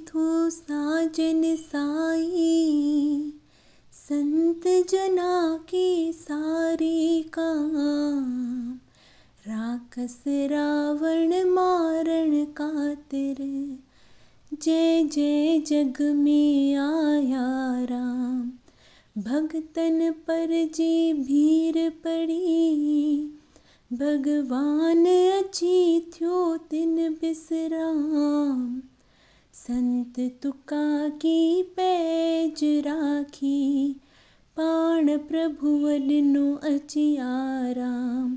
थो साजन साई, संत जना के सारे काम। राक्षस रावण मारण खातिर, जय जय जग में आया राम। भगतन पर जी भीड़ पड़ी, भगवान अची थ्यो तिन बिसराम। संत तुका की पैज राखी, पाण प्रभु वॾिनो अची आराम।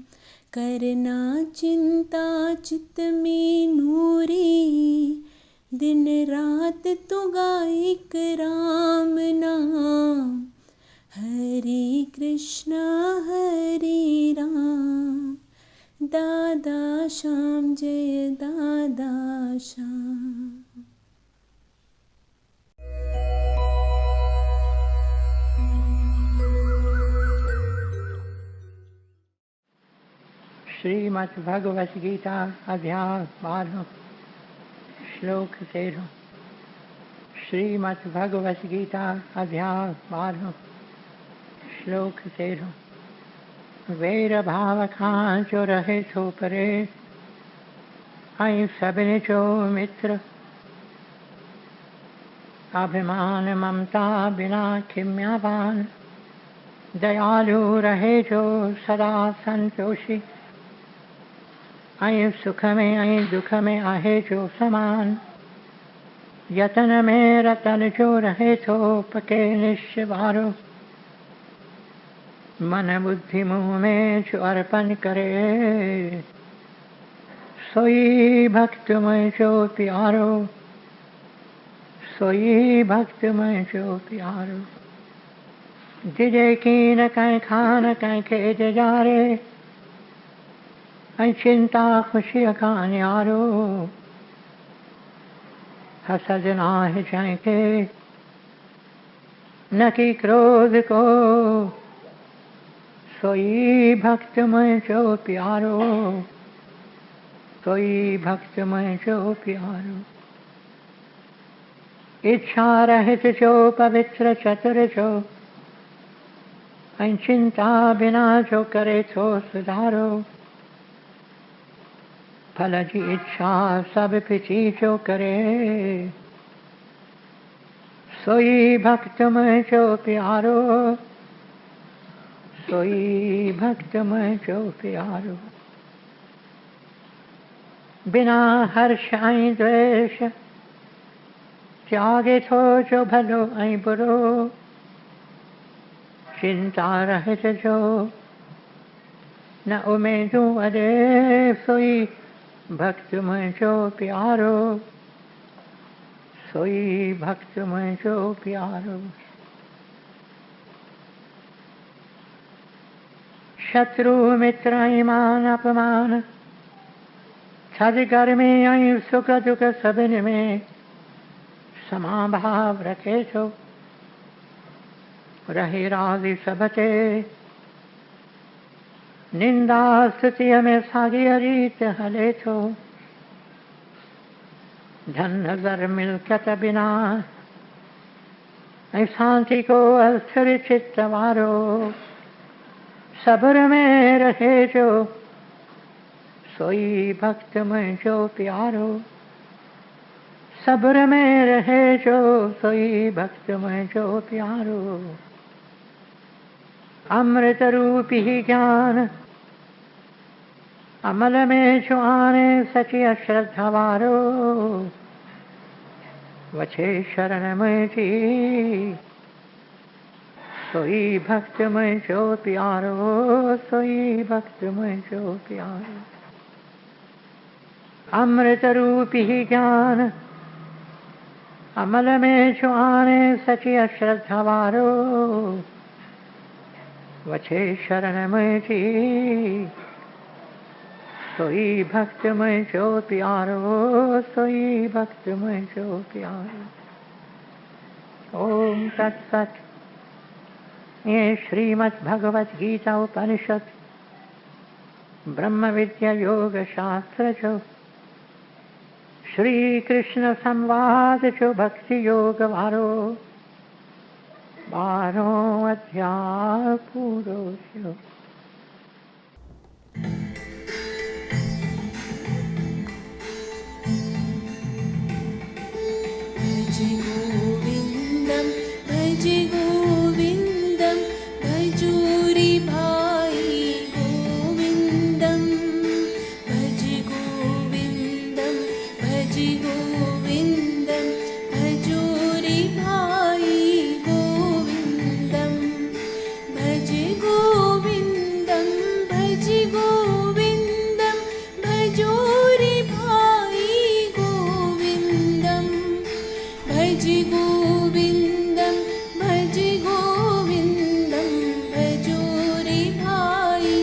करना चिंता चित में नूरी, दिन रात तु गाइक राम नाम। हरे कृष्णा हरे राम, दादा श्याम जय दादा श्याम। श्रीमद् भगवत गीता अध्याय 12 श्लोक 13। श्रीमद् भगवत गीता अध्याय 12 श्लोक 13। वैर भाव खां जो रहे सो परे, ऐं सभिनि जो मित्र। अभिमान ममता बिना खिम्यावान, दयालु रहे जो सदा संतोषी। ऐं सुख में ऐं दुख में आहे जो समान, यतन में रतन जो रहे थो पके निश्चय वारो। मन बुद्धि मुँह में जो अर्पण करे, सोई भक्त में जो प्यारो। सोई भक्त में जो प्यारो। जिजे की न कहीं खान कहीं खेज जारे, ऐं चिंता खुशी का न्यारो। हसद नाहि जंहिंखे न की क्रोध को, सोई भक्त मुंहिंजो प्यारो। सोई भक्त मुंहिंजो प्यारो। इच्छा रहित जो पवित्र चतुर जो, ऐं चिंता बिना जो करे थो सुधारो। फल जी इच्छा सब पिछी जो करे, सोई भक्त मुंहिंजो प्यारो। सोई भक्त मुंहिंजो प्यारो। बिना हर्ष ऐं द्वेष, त्यागे थो जो भलो ऐं बुरो। चिंता रहित जो न उमेदूं अॾे, सोई भक्त मुंहिंजो प्यारो। सोई भक्त मुंहिंजो प्यारो। शत्रु मित्र ऐं मान अपमान, थधि गर्मी ऐं सुख दुख सभिनि में समाभाव रखे थो। रहे राज़ी सभ ते, निंदा स्तुतिअ में साॻीअ रीत हले थो। धन ज़र मिल्कत बिना, ऐं शांति को अस्थिर चित्त वारो। सब्र में रहे जो, सोई भक्त मुंहिंजो प्यारो। सब्र में रहे जो, सोई भक्त मुंहिंजो प्यारो। अमृत रूपी ज्ञान अमल में जो आने, सची अश्रद्धा वारो। वछे शरण मुंहिंजी, सोई भक्त मुंहिंजो प्यारो। सोई भक्त मुंहिंजो प्यारो। अमृत रूपी ज्ञान अमल में जो आने, सची अश्रद्धा वारो। वछे शरण मुंहिंजी, सोई भक्त मुंहिंजो प्यारो। सोई भक्त मुंहिंजो प्यारो। ओम तत्सत। ये श्रीमद् भगवत गीता उपनिषद ब्रह्म विद्या योग शास्त्र जो श्री कृष्ण संवाद जो भक्ति योग वारो 12 अध्याय पूरो थयो। भज गोविंदम भज गोविंदम भजूरी भाई गोविंदम भज गोविंदम भज गोविंदम भजूरी भाई गोविंदम भज गोविंदम भज गोविंदम भजूरी भाई गोविंदम भज गोविंदम भज गोविंदम भजूरी भाई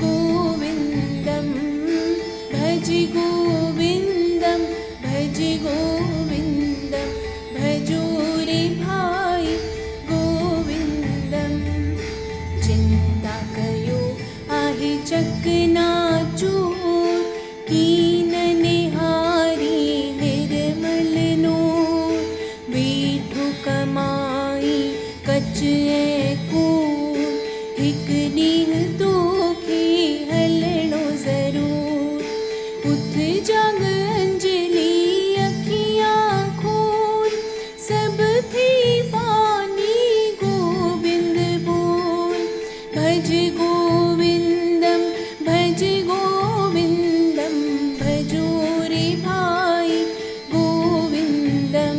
गोविंदम भज गोविंदम भज गोविंदम भजूरी भाई गोविंदम चिंता कयो आहे चकना चूर कीन निहारी निर्मल नूर वीठु कमाई कच ऐं कूर हिक ॾींहुं तोखे हलणो ज़रूर उथ जाग अंजलि अखियां खोल सब थी फानी गोविंद बोल भज गोविंदम भज गोविंदम भजूरी भाई गोविंदम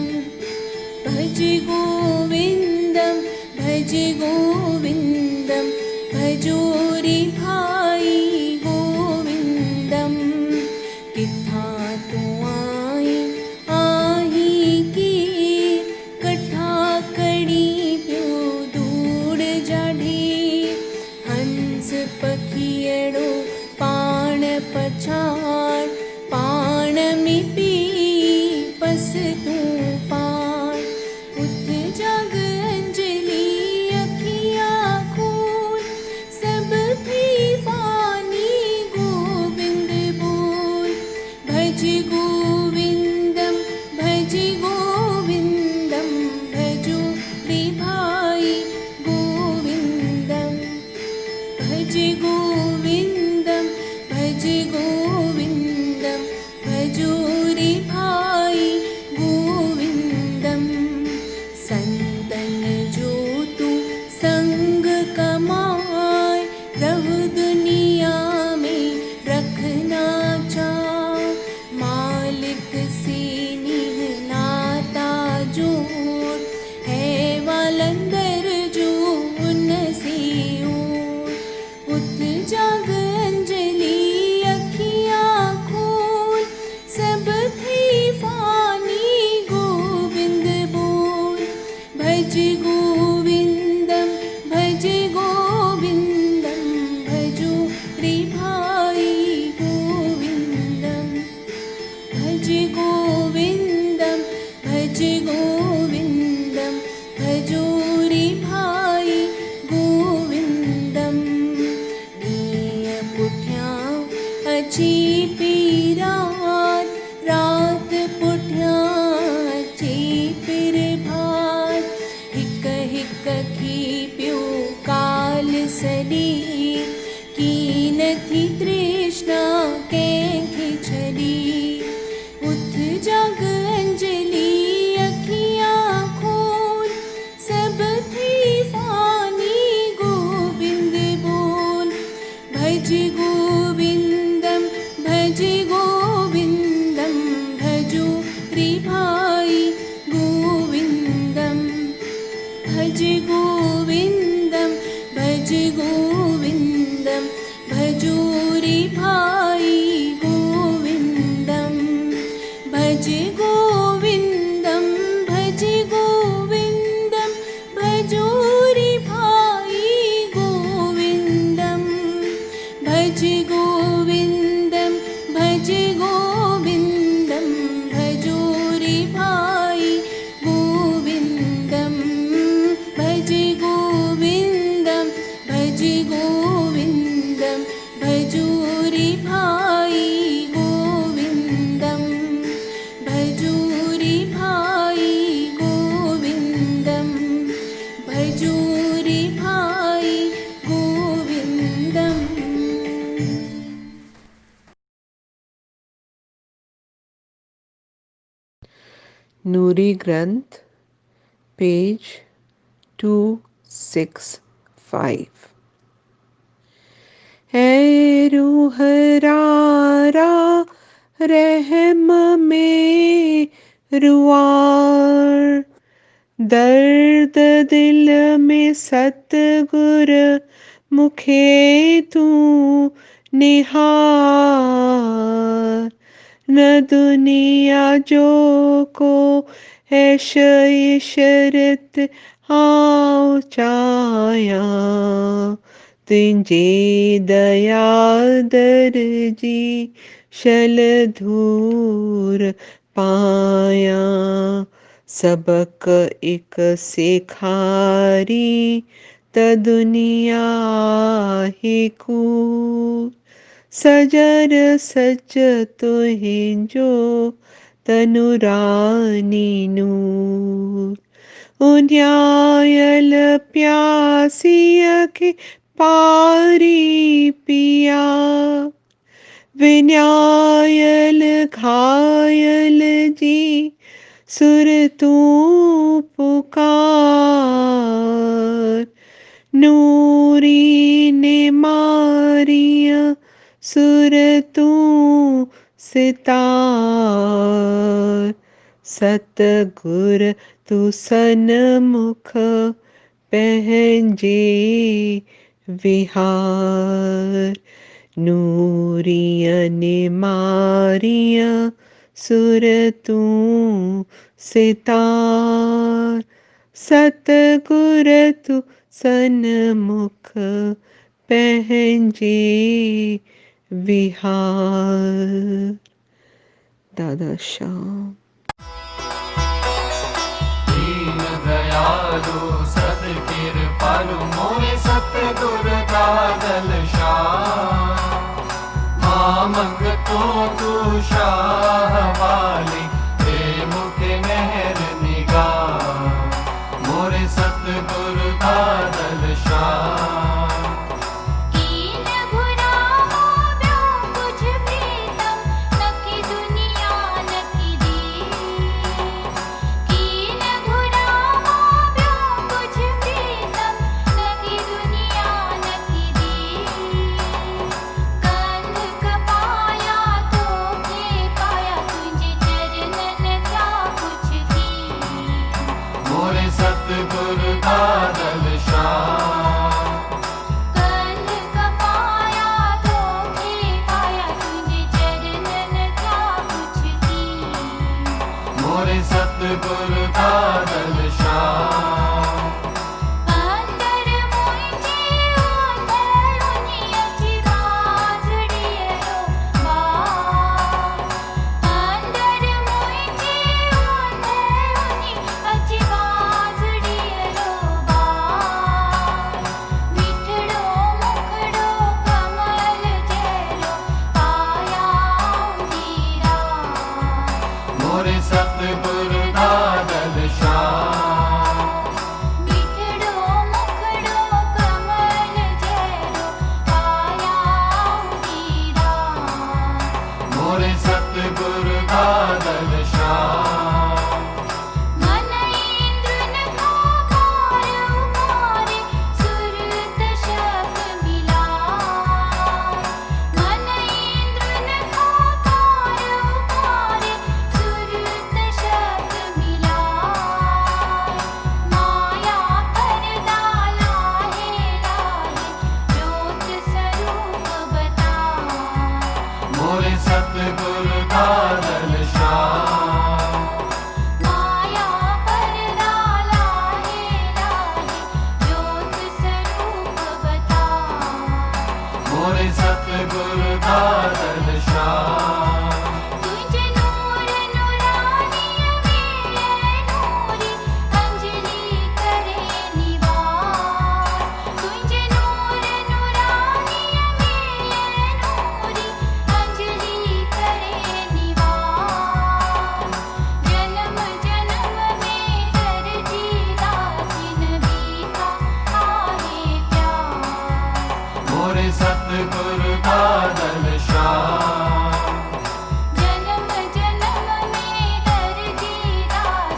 भज गोविंदम भज गोविंदम भजूरी भाई गोविंदम किथां तूं आई कीर कठा कड़ी पियो धूड़ जा ढेर हंस पखियड़ो पाण पछाड़ पाण में पी पस तूं पाण उथ जाग अंजलि अखियां नूरी ग्रंथ पेज 265। है रूह रारा रहम में रुआर, दर्द दिल में सतगुर मुखे तू निहार। न दुनिया जो को ऐश इशरत हाँ चाया, तुझे दया दर्जी शल धूर पाया। सबक एक सिखारी त दुनिया ही कूर, सजर सच तुहिं जो तनुरानी नूर। उन्यायल प्यासिया के पारी पिया, विन्यायल घायल जी सुर तू पुकार। नूरी ने मारिया सुर तू सितार। सतगुर तू सन्मुख पहंजे विहार। नूरिया ने मारिया सुर तू सितार। सतगुर तू सन्मुख पहंजे विहार। दादा श्याम। दीन दयालु सत कृपालु मोरे सतगुर दादल शाह। मामंग तो तू शाह वाली हे मुखे मेहर निगाह। मोरे सतगुर दादल शाह। सतगुर दादल शाह। कंध कपाया धोखे पाया तुझे चरणन क्या कुछ की। मोरे सतगुर दादल शाह। अंदर मुझे अंदर उन्हीं अच्छी बाजड़ियो बार। अंदर मुझे अंदर उन्हीं अच्छी बाजड़ियो बार। मिठड़ो मुखड़ो कमल जेलो पाया मीरा। मोरे सतगुर दादल शाह। मिठड़ो मुखड़ो कमल जेलो पाया मीरा। मोरे सतगुर दादल शाह। मन इंद्र न खाकार उमारे सुरत शक मिला। मन इंद्र न खाकार उमारे सुरत शक मिला। माया पर्दा लाहे लाहे ज्योत स्वरूप बता। मोरे सतगुर दादल शाह। माया पर्दा लाहे लाहे ज्योत स्वरूप बता। मोरे सतगुर दादल शाह। तुझे नूर नूरानिय में नूरी अंजलि करे निवास। तुझे नूर नूरानिय में नूरी अंजलि करे निवास। जन्म जन्म में दर्जी दासिन बीता आहे प्यास। मोरे सतगुर दादल शाह। जन्म जन्म में दर्जी दासिन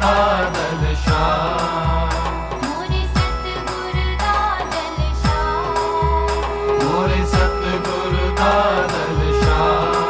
का दल श्याम मोरे सतगुरु दादल श्याम मोरे सतगुरु का दल श्याम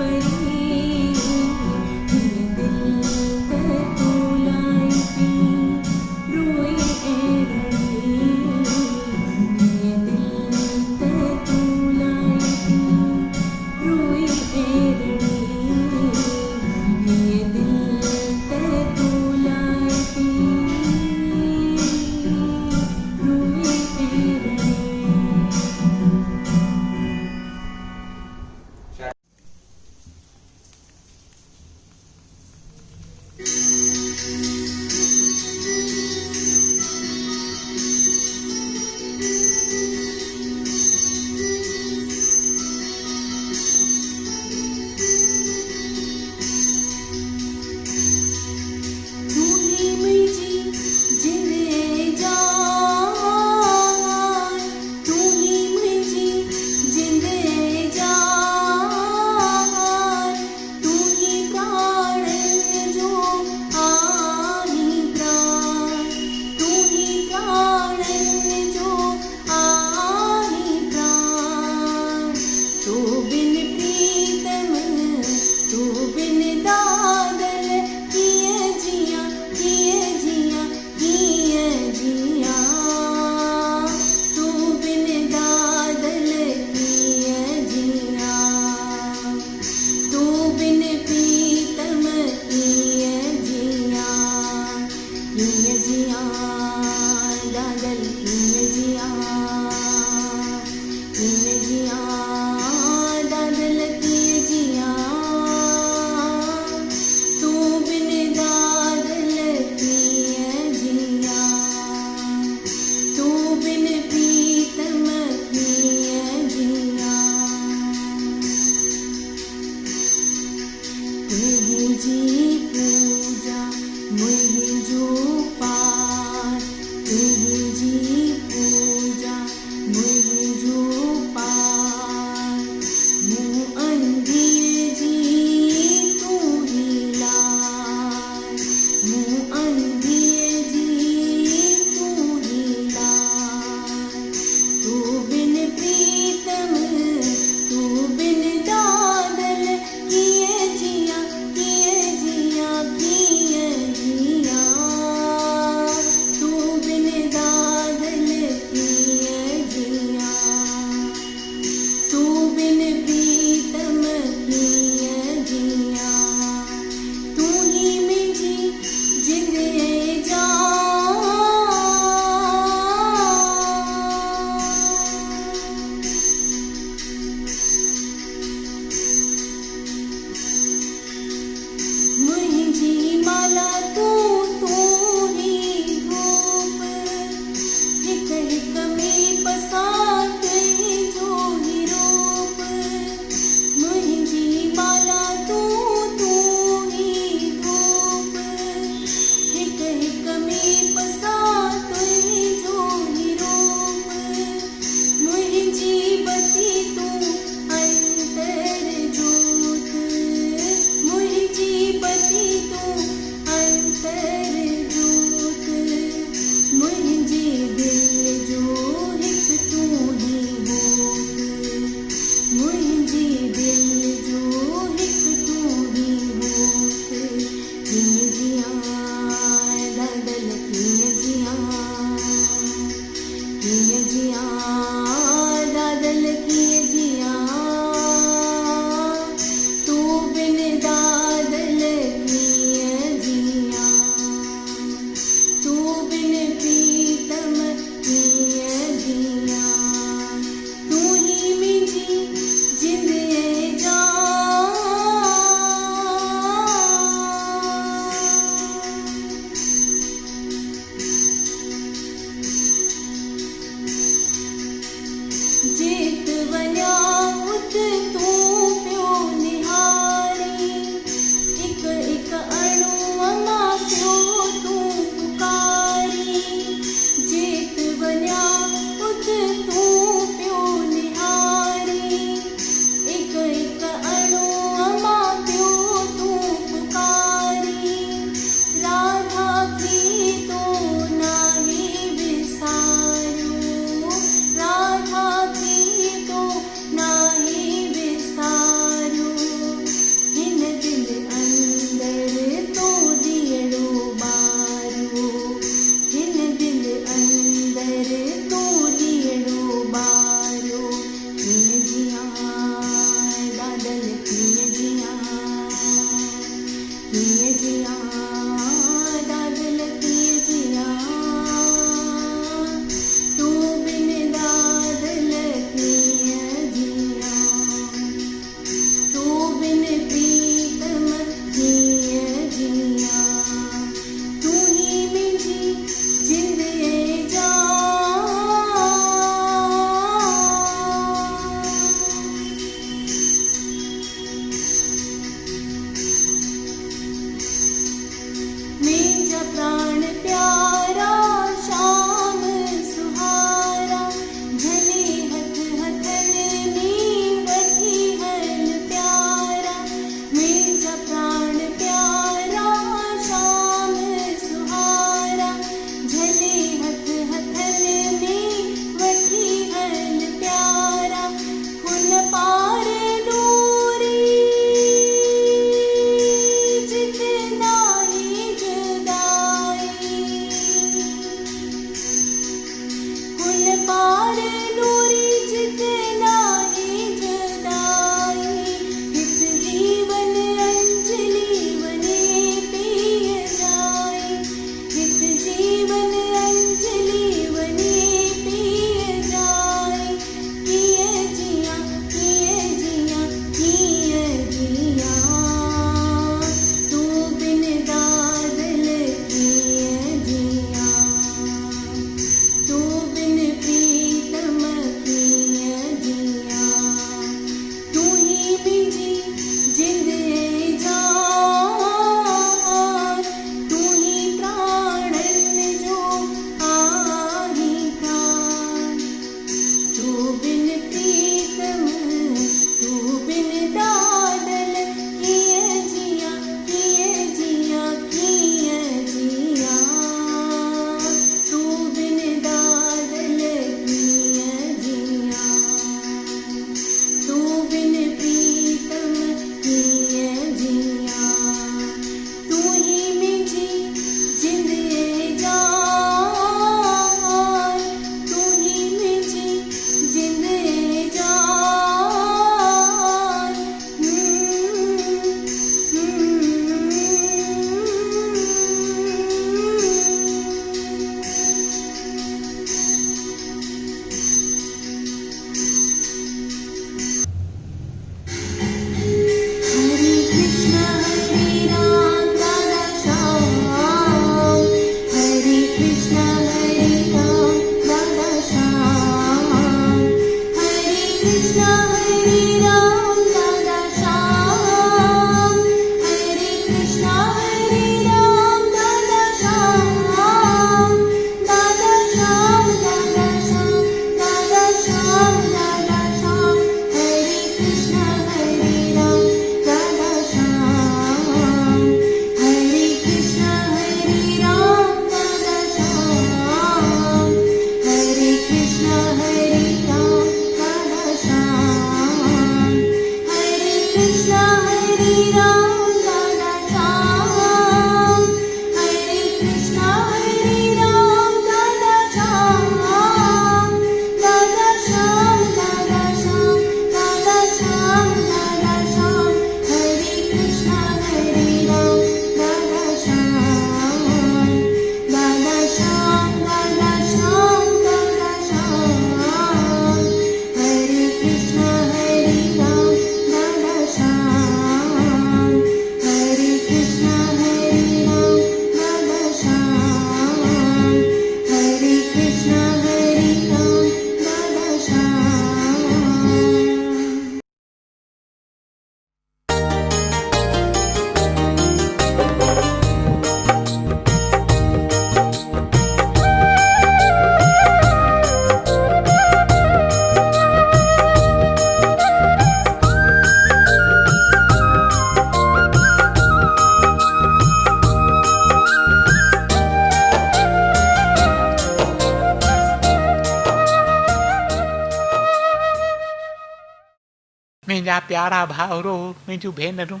मुंहिंजा प्यारा भाउरो मुंहिंजूं भेनरूं,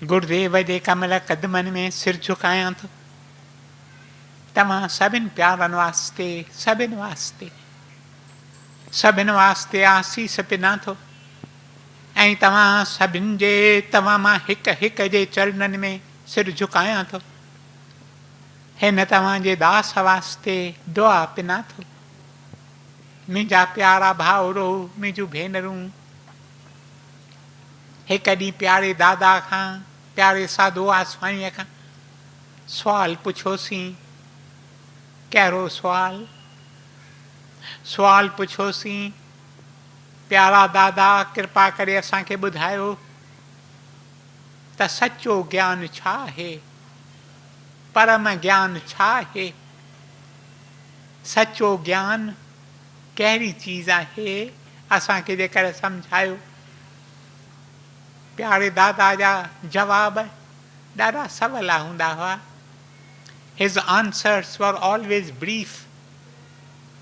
गुरुदेव जे कमल क़दमनि में सिर झुकायां थो। तव्हां सभिनि प्यारनि वास्ते सभिनि वास्ते आसीस पिना थो। ऐं तव्हां सभिनि जे तव्हां मां हिक हिक जे चरणनि में सिर झुकायां थो। हिन तव्हांजे दास वास्ते दुआ पिना थो। मुंहिंजा प्यारा भाउरो मुंहिंजूं भेनरूं, हिकु ॾींहुं प्यारे दादा खां, प्यारे साधू आसवाणीअ खां सुवाल पुछोसीं। कहिड़ो सुवाल? सुवाल पुछोसीं, प्यारा दादा कृपा करे असांखे ॿुधायो त सचो ज्ञान छा आहे, परम ज्ञान छा आहे? सचो ज्ञान कहिड़ी चीज़ आहे, असांखे जेकर सम्झायो। प्यारे दादा जा जवाब ॾाढा सवला हूंदा हुआ। His answers were always brief,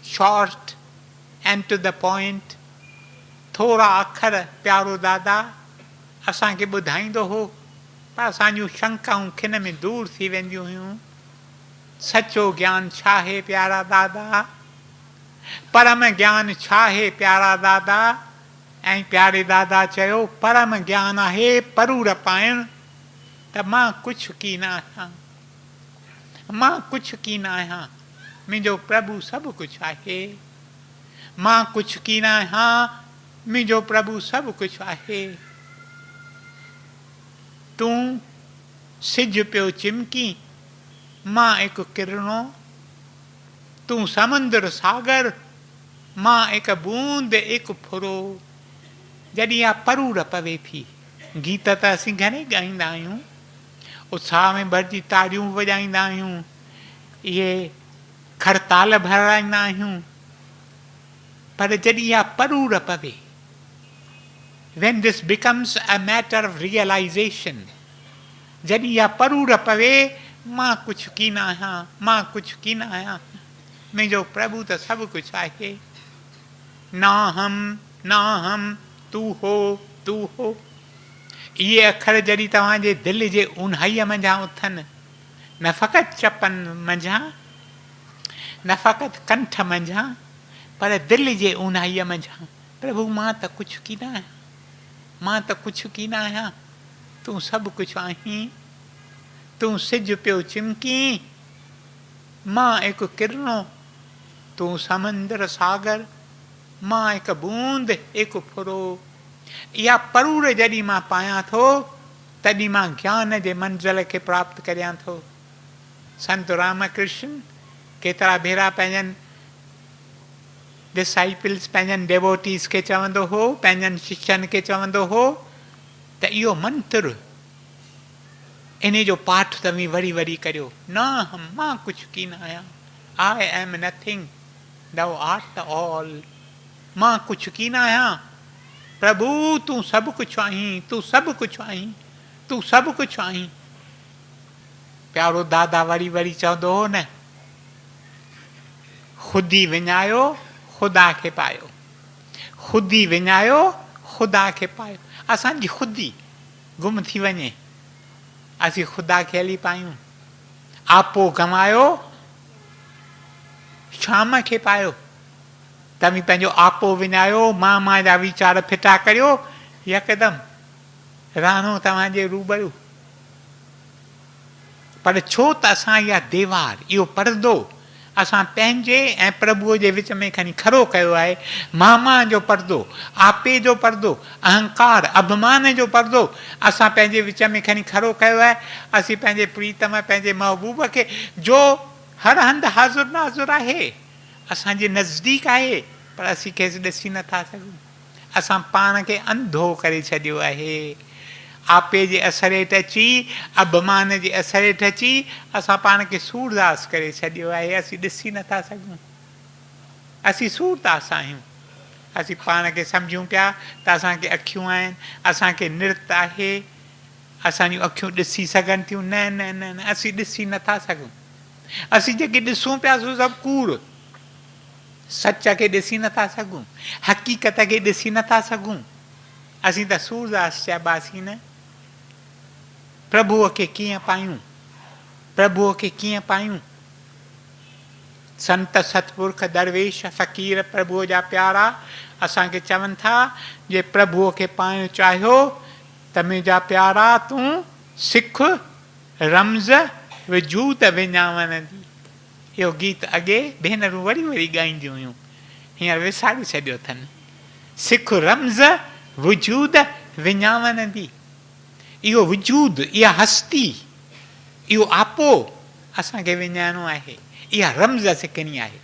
short and to the point. थोरा अखर प्यारो दादा असांखे ॿुधाईंदो हो, पर असांजूं शंकाऊं खिन में दूर थी वेंदियूं हुयूं। सचो ज्ञान छा आहे प्यारा दादा? परम ज्ञान छा आहे प्यारा दादा? ऐं प्यारे दादा चयो, परम ज्ञान आहे परूर पाइण। त मां कुझु की न आहियां, मां कुझु की न आहियां, मुंहिंजो प्रभु सभु कुझु आहे। मां कुझु की न आहियां, मुंहिंजो प्रभु सभु कुझु आहे। तूं सिज पियो चिमकी, मां हिकु किरणो। तूं समुंद्र सागर, मां हिकु बूंद हिकु फुरो। जॾहिं इहा परूर पवे थी, गीत त असीं घणे ॻाईंदा आहियूं, उत्साह में भरिजी ताड़ियूं वॼाईंदा आहियूं, इहे खड़ताल भराईंदा आहियूं, पर जॾहिं इहा परूर पवे, when this becomes a matter of realization, जॾहिं इहा परूर पवे, मां कुझु की न आहियां, मां कुझु की न आहियां, मुंहिंजो प्रभु त सभु कुझु आहे। नाहम तू हो। इहे अखर जॾहिं तव्हांजे दिलि जे ऊन्हाईअ मंझां उथनि, न फ़क़ति चपनि मंझां, न फ़क़ति कंठ मंझां, पर दिलि जे ऊन्हाईअ मंझां, प्रभु मां त कुझु की न आहियां, मां त कुझु की न आहियां, तूं सभु कुझु आहीं। तूं सिज पियो चिमकी, मां हिकु किरणो। तूं समुंद्र सागर, मां हिकु बूंद हिकु फुरो। इहा परूर जॾहिं मां पायां थो, तॾहिं मां ज्ञान जे मंज़िल खे प्राप्त करियां थो। संत रामकृष्ण केतिरा भेरा पंहिंजनि डिसाइपल्स, पंहिंजनि डेवोटीज़ खे चवंदो हो, पंहिंजनि शिष्यनि खे चवंदो हो त इहो मंत्र, इन जो पाठ तव्हीं वरी वरी करियो। न, मां कुझु की न आहियां। I am nothing, thou art all। मां कुझु की न आहियां, प्रभु तूं सभु कुझु आहीं, तूं सभु कुझु आहीं, तूं सभु कुझु आहीं। प्यारो दादा वरी वरी चवंदो हो न, ख़ुदी विञायो ख़ुदा खे पायो, ख़ुदी विञायो ख़ुदा खे पायो। असांजी ख़ुदी गुम थी वञे, असीं ख़ुदा खे हली पायूं। आपो गमायो शाम खे पायो। तव्हीं पंहिंजो आपो विञायो, मां जा वीचार फिटा करियो, यकदमि राणो तव्हांजे रूबरू। पर छो त असां इहा दीवार, इहो पर्दो असां पंहिंजे ऐं प्रभुअ जे विच में खणी खड़ो कयो आहे। मां जो पर्दो, आपे जो पर्दो, अहंकार अभिमान जो पर्दो असां पंहिंजे विच में खणी खड़ो कयो आहे। असीं पंहिंजे प्रीतम, पंहिंजे महबूब खे, जो हर हंधि हाज़ुर नाज़ुर आहे, असांजे नज़दीक आहे, पर असीं खेसि ॾिसी नथा सघूं। असां पाण खे अंधो करे छॾियो आहे। आपे जे असर हेठि अची, अभिमान जे असर हेठि अची, असां पाण खे सूरदास करे छॾियो आहे। असीं ॾिसी नथा सघूं, असीं सूरदास आहियूं। असीं पाण खे सम्झूं पिया त असांखे अखियूं आहिनि, असांखे नृत आहे, असांजूं अखियूं ॾिसी सघनि थियूं। न न न न, असीं ॾिसी नथा सघूं। असीं जेके ॾिसूं पिया सो सभु कूड़, सच खे ॾिसी नथा सघूं, हक़ीक़त खे ॾिसी नथा सघूं। असीं त सूरदास चइबासीं न, प्रभुअ खे कीअं पायूं, प्रभुअ खे कीअं पायूं। संत सतपुरख दरवेश फ़क़ीर प्रभुअ जा प्यारा असांखे चवनि था, जे प्रभुअ खे पाइणु चाहियो त मुंहिंजा प्यारा तूं सिख रमज़ वजूद विञावण दी। इहो गीत अॻे भेनरूं वरी वरी ॻाईंदियूं हुयूं, हींअर विसारे छॾियो अथनि। सिख रमज़ वजूद विञावण दी। इहो वजूद, इहा हस्ती, इहो आपो असांखे विञाइणो आहे, इहा रमज़ सिखणी आहे।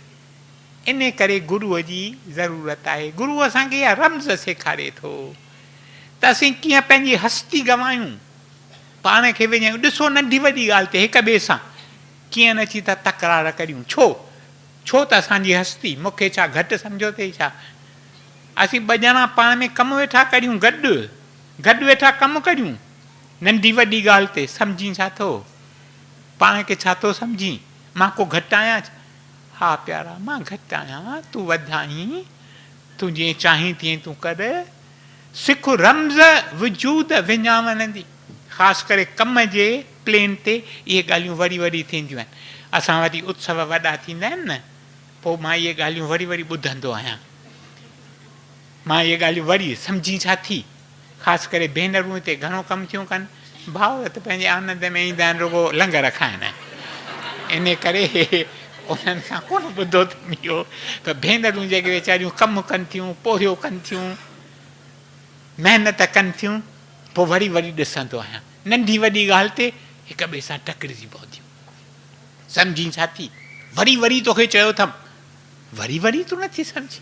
इन करे गुरूअ जी ज़रूरत आहे। गुरू असांखे इहा रमज़ सेखारे थो त असीं कीअं पंहिंजी हस्ती गवायूं, पाण खे विञायूं। ॾिसो नंढी वॾी ॻाल्हि ते हिक ॿिए सां कीअं नची था तकरार करियूं। छो त असांजी हस्ती, मूंखे छा घटि सम्झो अथई छा? असीं ॿ ॼणा पाण में कमु वेठा करियूं, गॾु वेठा कमु करियूं, नंढी वॾी ॻाल्हि ते सम्झी छा थो? पाण खे छा थो सम्झी? मां को घटि आहियां? हा प्यारा, मां घटि आहियां, तूं वधाई, तूं जीअं चाहीं तीअं तूं कर। सिख रमज़ वजूद विञावण दी। ख़ासि करे कम जे प्लेन ते इहे ॻाल्हियूं वरी वरी थींदियूं आहिनि। असां वरी उत्सव वॾा थींदा आहिनि न, पोइ मां इहे ॻाल्हियूं वरी वरी ॿुधंदो आहियां। मां इहे ॻाल्हियूं वरी सम्झी छा थी, ख़ासि करे भेनरूं हिते घणो कमु थियूं कनि, भाउ त पंहिंजे आनंद में ईंदा आहिनि, रुॻो लंगर खाइण। इन करे उन्हनि खां कोन ॿुधो अथमि इहो त भेनरूं जेके वीचारियूं कमु कनि थियूं, पोरियो कनि थियूं, महिनत कनि थियूं, पोइ वरी वरी ॾिसंदो आहियां नंढी वॾी ॻाल्हि ते हिक ॿिए सां टकरिजी पवंदियूं। सम्झी छा थी? वरी वरी तोखे चयो अथमि, वरी वरी तूं नथी सम्झी।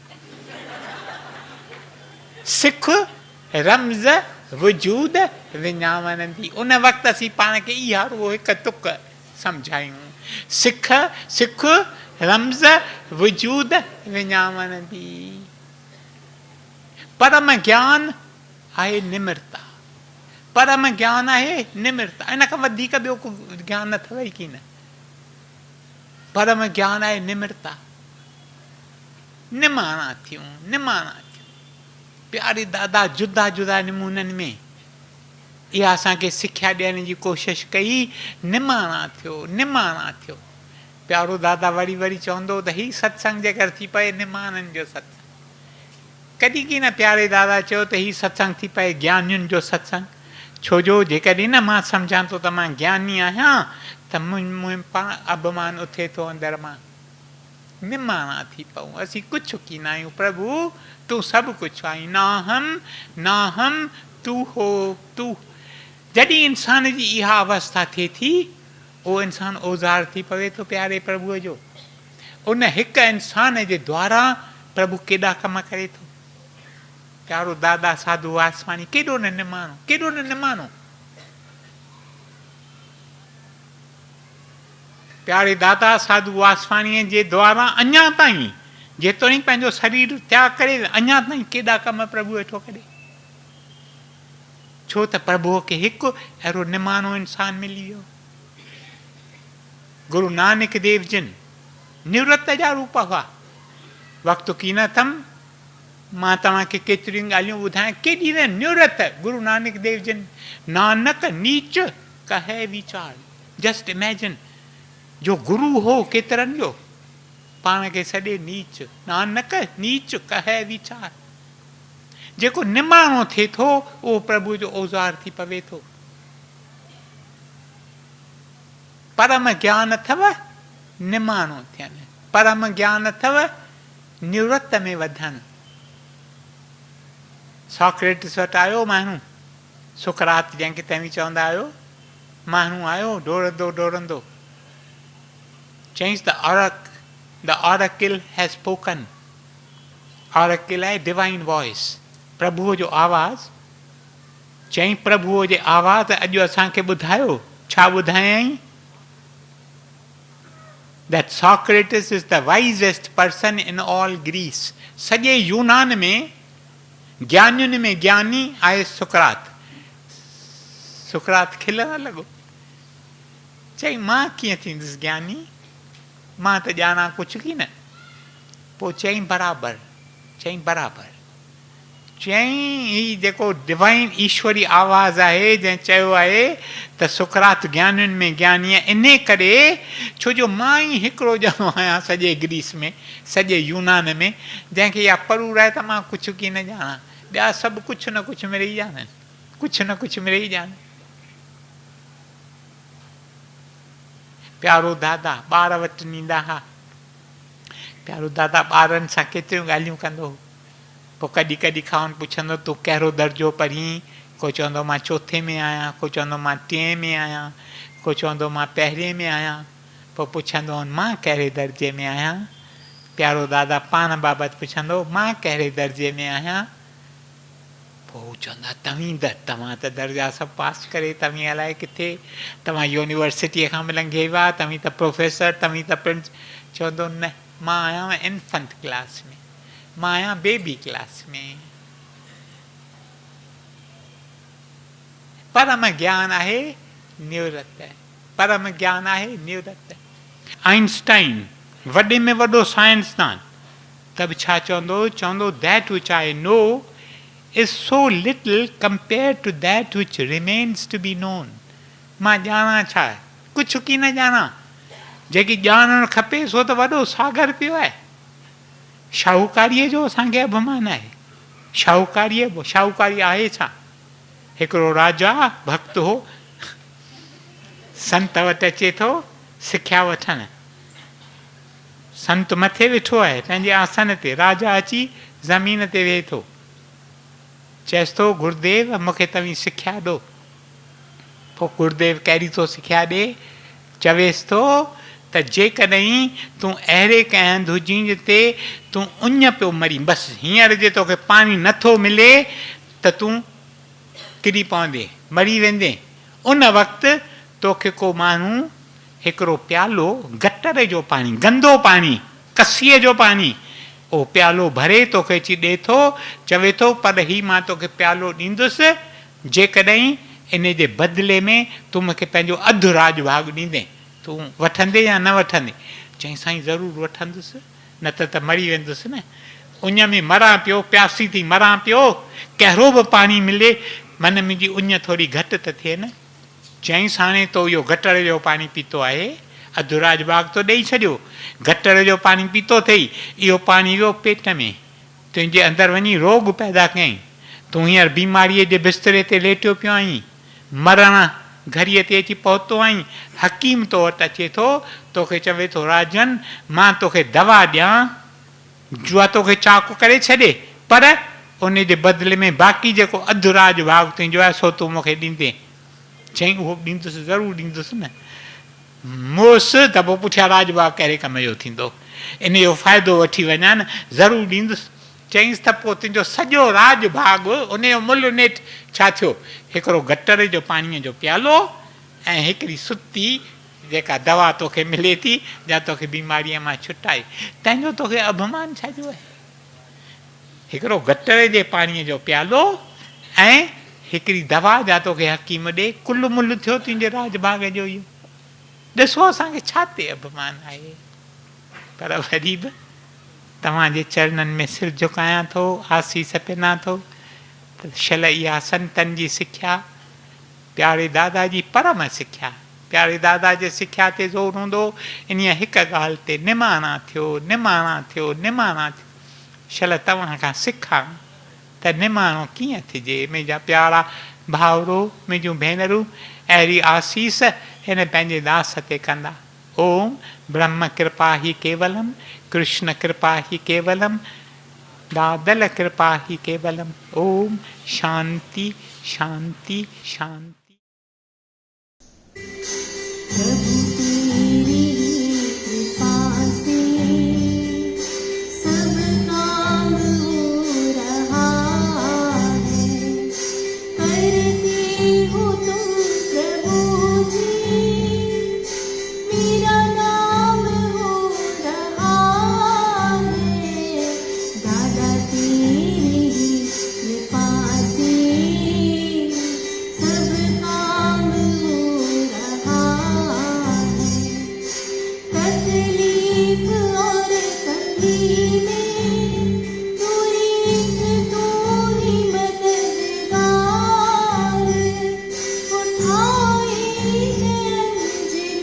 सिख रमज़ वजूद विञावण दी। उन वक़्तु असीं पाण खे इहा रुॻो हिकु तुक सम्झायूं, सिख रमज़ वजूद विञावण दी। परम ज्ञान आहे निमिरता, परम ज्ञान आहे निमिरता। इन खां वधीक ॿियो को ज्ञान न अथव ई की न। परम ज्ञान आहे निमिरता, निमाणा थियूं, निमाणा थियूं। प्यारे दादा जुदा जुदा नमूननि में इहा असांखे सिख्या ॾियण जी कोशिशि कई, निमाणा थियो, निमाणा थियो। प्यारो दादा वरी वरी चवंदो त हीउ सत्संग जे करे थी पए निमाणनि जो सत्संग। कॾहिं की न प्यारे दादा चयो त हीउ सत्संग थी पए ज्ञानियुनि जो सत्संग। छो जो जेकॾहिं न मां सम्झां थो त मां ज्ञानी आहियां त पाण अभिमान उथे थो अंदरि मां, निमाणा थी पऊं। असीं कुझु की न आहियूं प्रभु, तूं सभु कुझु आहीं। नाहम तू हो तू। जॾहिं इंसान जी इहा अवस्था थिए थी, उहो इंसानु औज़ार थी पवे थो प्यारे प्रभुअ जो। उन हिकु इंसान जे द्वारा प्रभु केॾा कम करे थो। प्यारो दादा साधू वासवाणी केॾो न निमाणो, केॾो न निमाणो। प्यारे दादा साधू वासवाणीअ जे द्वारा अञा ताईं जेतोणीं पंहिंजो शरीर त्याग करे, अञा ताईं केॾा कम प्रभु वेठो करे। छो त प्रभुअ खे हिकु अहिड़ो निमाणो इंसानु मिली वियो। गुरु नानक देव जिन निवृत जा रूप हुआ। वक़्तु की न अथमि, मां तव्हांखे केतिरियूं ॻाल्हियूं ॿुधायां। केॾी न निवृत गुरु नानक देव जिन। नानक नीच कहे वीचार। जस्ट इमेजिन, जो गुरु हो केतिरनि जो, पाण खे सॾे नीच। नानक नीच कहे वीचार। जेको निमाणो थिए थो उहो प्रभु जो औज़ार थी पवे थो। परम ज्ञान अथव निमाणो थियनि, परम ज्ञान अथव निवृत में वधनि। सॉक्रेटिस वटि आयो माण्हू, सुकरात जंहिंखे तव्हीं चवंदा आहियो, माण्हू आयो डोड़ंदो डोड़ंदो, चईंसि द ऑरेकिल हैज़ स्पोकन। ऑरेकिल आहे डिवाइन वॉइस, प्रभुअ जो आवाज़। चईं प्रभुअ जे आवाज़ अॼु असांखे ॿुधायो। छा ॿुधायईं? That Socrates is the wisest person in all Greece. सॼे यूनान में ज्ञानियुनि में ज्ञानी आहे सुकरात। सुकरात खिलण लॻो, चई मां कीअं थींदुसि ज्ञानी, मां त ॼाणा कुझु की न। पोइ चईं बराबरि, चईं बराबरि, चईं ही जेको डिवाइन ईश्वरी आवाज़ आहे जंहिं चयो आहे त सुकरात ज्ञानियुनि में ज्ञानी आहे, इन करे छो जो मां ई हिकिड़ो ॼणो आहियां सॼे ग्रीस में, सॼे यूनान में, जंहिंखे इहा परूर आहे त मां कुझु कीअं न ॼाणा, ॿिया सभु कुझु न कुझु मिड़ेई ॼाणनि, कुझु न कुझु मिड़ेई ॼाणनि। प्यारो दादा ॿार वटि ॾींदा हुआ, प्यारो दादा ॿारनि सां केतिरियूं ॻाल्हियूं कंदो हो। पोइ कॾहिं कॾहिं खां पुछंदो तूं कहिड़ो दर्जो पढ़ी, को चवंदो मां चौथे में आहियां, को चवंदो मां टिएं में आहियां, को चवंदो मां पहिरें में आहियां। पोइ पुछंदो मां कहिड़े दर्जे में आहियां, प्यारो दादा पाण बाबति पुछंदो मां कहिड़े दर्जे में आहियां। पोइ चवंदा तव्हां त दर्जा सभु पास करे, तव्हीं अलाए किथे, तव्हां यूनिवर्सिटीअ खां बि लंघे विया, तव्हीं त प्रोफेसर, तव्हीं त प्रिंस। चवंदो न, मां आहियां इन्फंट क्लास में, मां आहियां बेबी क्लास में। परम ज्ञान आहे निवृत्त, परम ज्ञान आहे निवृत्त। आइंस्टाइन वॾे में वॾो साइंसदान त बि छा चवंदो, चवंदो that which I know is so little compared to that which remains to be known। मां ॼाणा छा, कुझु की न ॼाणा, जेकी ॼाणणु खपे सो त वॾो सागर पियो आहे। शाहूकारीअ जो असांखे अभिमान आहे, शाहूकारी आहे छा। हिकिड़ो राजा भक्त हो, संत वटि अचे थो सिख्या वठणु, संत मथे वेठो आहे पंहिंजे आसन ते, राजा अची ज़मीन ते वेहे थो, चएसि थो गुरुदेव मूंखे तव्हीं सिख्या ॾियो। पोइ गुरुदेव कहिड़ी थो सिख्या ॾे, चवेसि थो त जेकॾहिं तूं अहिड़े कंहिं हंधि हुजीं जिते तूं उञ पियो मरी, बसि हींअर जे तोखे पाणी नथो मिले त तूं किरी पवंदे, मरी वेंदे, उन वक़्तु तोखे को माण्हू हिकिड़ो प्यालो गटर जो पाणी, गंदो पाणी, कसीअ जो पाणी, उहो प्यालो भरे तोखे अची ॾिए थो, चवे थो पर ही मां तोखे प्यालो ॾींदुसि जेकॾहिं इन जे बदिले में तूं मूंखे पंहिंजो अधु राज भाग ॾींदे, तूं वठंदे या न वठंदे। चईं साईं ज़रूरु वठंदुसि, न त मरी वेंदुसि न, उञ में मरां पियो, प्यासी थी मरां पियो, कहिड़ो बि पाणी मिले, मन मुंहिंजी उञ थोरी घटि त थिए न। चईं हाणे तो इहो गटर जो पाणी पीतो आहे, अधु राजबाग तो ॾेई छॾियो, गटर जो पाणी पीतो अथई, इहो पाणी वियो पेट में, तुंहिंजे अंदरि वञी रोग पैदा कयईं, तूं हींअर बीमारीअ जे बिस्तरे ते लेटियो पियो आहीं, मरण घड़ीअ ते अची पहुतो आहीं, हकीम तो वटि अचे थो, तोखे चवे थो राजन मां तोखे दवा ॾियां, जुआ तोखे चाक करे छॾे, पर उन जे बदिले में बाक़ी जेको अधु राज भाग तुंहिंजो आहे सो तूं मूंखे ॾींदे। चईं उहो ॾींदुसि, ज़रूरु ॾींदुसि न, मोसि त पोइ पुठियां राजबाग कहिड़े कम जो थींदो, इन जो फ़ाइदो वठी वञा न, ज़रूरु ॾींदुसि। चईंसि त पोइ तुंहिंजो सॼो राजभाग, उन जो मुल नेठ छा थियो, हिकिड़ो गटर जो पाणीअ जो प्यालो ऐं हिकिड़ी सुती जेका दवा तोखे मिले थी, या तोखे बीमारीअ मां छुटाए, तंहिंजो तोखे अभिमान छाजो आहे। हिकिड़ो गटर जे पाणीअ जो प्यालो ऐं हिकिड़ी दवा जा तोखे हकीम ॾे, कुल मुल थियो तुंहिंजे राजभाग जो इहो। ॾिसो असांखे छा ते अभिमान आहे, पर वरी बि तव्हांजे चरणनि में सिर झुकायां थो, आसीस पिना थो, त शल इहा संतनि जी सिख्या, प्यारे दादा जी परम सिख्या, प्यारे दादा जे सिख्या ते ज़ोर हूंदो, इन हिकु ॻाल्हि ते निमाणा थियो, निमाणा थियो, निमाणा थियो। शल तव्हां खां सिखां त निमाणो कीअं थिजे। मुंहिंजा प्यारा भाउरो, मुंहिंजूं भेनरूं, अहिड़ी आसीस हिन पंहिंजे दास ते कंदा। ओम ब्रह्म कृपा ही केवलम, कृष्ण कृपा ही केवलम, दादल कृपा ही केवलम। ओम शांति शांति शांति।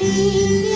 नींद